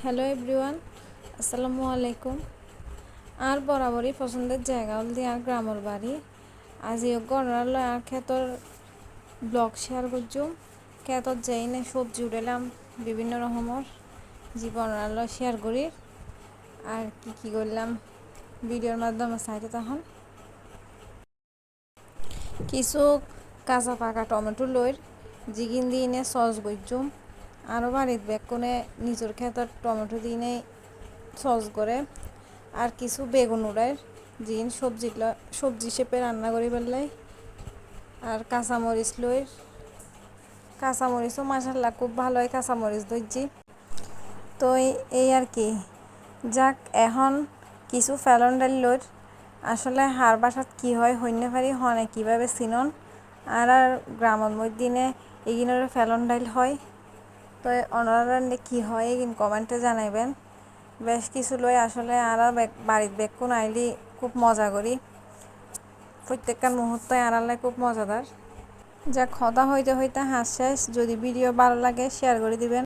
Hello everyone, আসসালামু আলাইকুম। আর বরাবরই পছন্দের জায়গা হল দিয়ে আর গ্রামের বাড়ি। আজ গড়াল আর ক্ষেতর ব্লগ শেয়ার করছুম। ক্ষেতর যাই না সবজি উঠালাম বিভিন্ন রকমের জীবন শেয়ার করি। আর কি করলাম ভিডিওর মাধ্যমে সাইডে তখন কিছু কাঁচা পাকা টমেটো লইর জিগিন দিয়ে সস করছুম। আরও বাড়ির বেগুনে নিজের ক্ষেতের টমেটো দিয়ে সস করে আর কিছু বেগুন উড়াইর জিন সবজি শেপে রান্না করি পেলাই। আর কাঁচামরিচ লইর কাঁচামরিচও মাশাল্লাহ খুব ভালো হয় কাঁচামরিচ ধরছি। তো এই আর কি যাক এখন কিছু ফেলন ডাল লইর আসলে হার বাসাত কি হয় হইন্য পারি হনে কীভাবে চিনন আর গ্রামের মধ্যে এগিনের ফেলন ডাইল হয়। তো অনারা কি হয় এগিন কমেন্টে জানাইবেন। বেশ কিছু লই আসলে আর বাড়ির বেগুন আইলি খুব মজা করি, প্রত্যেকটা মুহূর্তে আড়ালে খুব মজাদার। যা কথা হইতে হইতে হাস শেষ। যদি ভিডিও ভালো লাগে শেয়ার করে দিবেন।